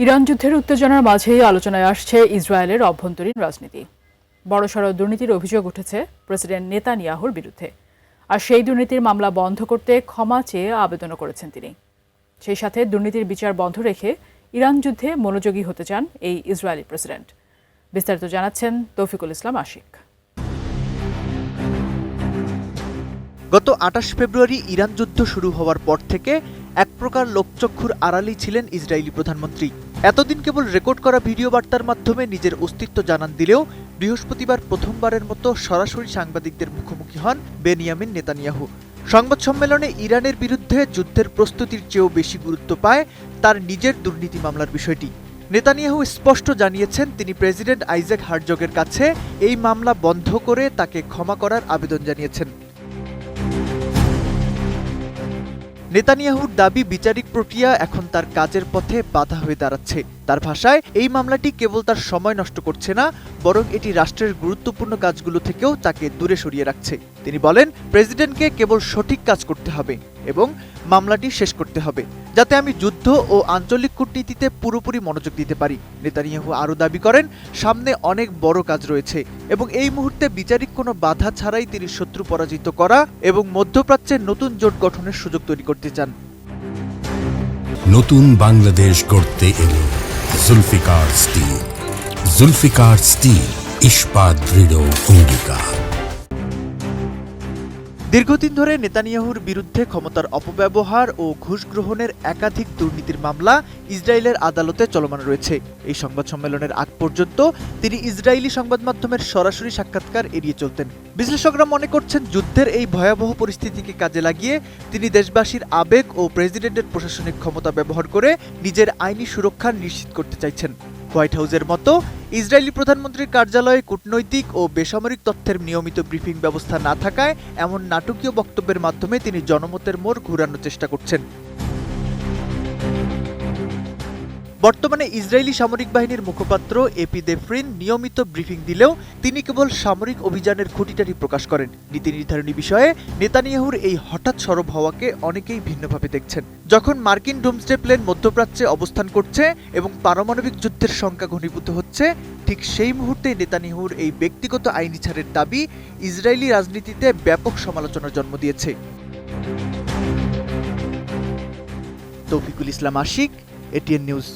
Iran যুদ্ধের উত্তেজনার মাঝেই আলোচনায় আসছে ইসরায়েলের অভ্যন্তরীণ রাজনীতি। বড়সড় দুর্নীতির অভিযোগ উঠেছে প্রেসিডেন্ট নেতানিয়াহুর বিরুদ্ধে, আর সেই দুর্নীতির মামলা বন্ধ করতে ক্ষমা চেয়ে আবেদনও করেছেন তিনি। সেই সাথে দুর্নীতির বিচার বন্ধ রেখে ইরান যুদ্ধে মনোযোগী হতে চান এই ইসরায়েলি প্রেসিডেন্ট। বিস্তারিত জানাচ্ছেন তৌফিকুল ইসলাম আশিক। গত ২৮ ফেব্রুয়ারি ইরান যুদ্ধ শুরু হওয়ার পর থেকে এক প্রকার লোকচক্ষুর আড়ালেই ছিলেন ইসরায়েলি প্রধানমন্ত্রী। এতদিন কেবল রেকর্ড করা ভিডিও বার্তার মাধ্যমে নিজের অস্তিত্ব জানান দিলেও বৃহস্পতিবার প্রথমবারের মতো সরাসরি সাংবাদিকদের মুখোমুখি হন বেনিয়ামিন নেতানিয়াহু। সংবাদ সম্মেলনে ইরানের বিরুদ্ধে যুদ্ধের প্রস্তুতির চেয়েও বেশি গুরুত্ব পায় তার নিজের দুর্নীতি মামলার বিষয়টি। নেতানিয়াহু স্পষ্ট জানিয়েছেন তিনি প্রেসিডেন্ট আইজ্যাক হারজগের কাছে এই মামলা বন্ধ করে তাকে ক্ষমা করার আবেদন জানিয়েছেন। নেতানিয়াহুর দাবি বিচারিক প্রক্রিয়া এখন তার কাজের পথে বাধা হয়ে দাঁড়াচ্ছে। তার ভাষায়, এই মামলাটি কেবল তার সময় নষ্ট করছে না, বরং এটি রাষ্ট্রের গুরুত্বপূর্ণ কাজগুলো থেকেও তাকে দূরে সরিয়ে রাখছে। তিনি বলেন, প্রেসিডেন্টকে কেবল সঠিক কাজ করতে হবে এবং মামলাটি শেষ করতে হবে, যাতে আমি যুদ্ধ ও আঞ্চলিক কূটনীতিতে পুরোপুরি মনোযোগ দিতে পারি। নেতানিয়াহু আরও দাবি করেন, সামনে অনেক বড় কাজ রয়েছে এবং এই মুহূর্তে বিচারিক কোনো বাধা ছাড়াই তিনি শত্রু পরাজিত করা এবং মধ্যপ্রাচ্যে নতুন জোট গঠনের সুযোগ তৈরি করতে চান। নতুন বাংলাদেশ গড়তে এলো জুলফিকার স্টিল। জুলফিকার স্টিল, ইস্পাত দৃঢ় অঙ্গীকার। দীর্ঘদিন ধরে নেতানিয়াহুর বিরুদ্ধে ক্ষমতার অপব্যবহার ও ঘুষ গ্রহণের একাধিক দুর্নীতির মামলা ইসরায়েলের আদালতে চলমান রয়েছে। এই সংবাদ সম্মেলনের আগ পর্যন্ত তিনি ইসরায়েলি সংবাদ মাধ্যমের সরাসরি সাক্ষাৎকার এড়িয়ে চলতেন। বিশ্লেষকরা মনে করছেন, যুদ্ধের এই ভয়াবহ পরিস্থিতিকে কাজে লাগিয়ে তিনি দেশবাসীর আবেগ ও প্রেসিডেন্টের প্রশাসনিক ক্ষমতা ব্যবহার করে নিজের আইনি সুরক্ষা নিশ্চিত করতে চাইছেন। হোয়াইট হাউসের মতো ইসরায়েলি প্রধানমন্ত্রীর কার্যালয়ে কূটনৈতিক ও বেসামরিক তথ্যের নিয়মিত ব্রিফিং ব্যবস্থা না থাকায় এমন নাটকীয় বক্তব্যের মাধ্যমে তিনি জনমতের মোড় ঘোরানোর চেষ্টা করছেন। বর্তমানে ইসরায়েলি সামরিক বাহিনীর মুখপাত্র এপি দেফরিন নিয়মিত ব্রিফিং দিলেও তিনি কেবল সামরিক অভিযানের খুঁটিনাটি প্রকাশ করেন। নীতি নির্ধারণী বিষয়ে নেতানিয়াহুর এই হঠাৎ সরব হওয়াকে অনেকেই ভিন্নভাবে দেখছেন। যখন মার্কিন ডুমসডে প্লেন মধ্যপ্রাচ্যে অবস্থান করছে এবং পারমাণবিক যুদ্ধের শঙ্কা ঘনীভূত হচ্ছে, ঠিক সেই মুহূর্তেই নেতানিয়াহুর এই ব্যক্তিগত আইনি ছাড়ের দাবি ইসরায়েলি রাজনীতিতে ব্যাপক সমালোচনার জন্ম দিয়েছে। তৌফিকুল ইসলাম আশিক, এটিএন নিউজ।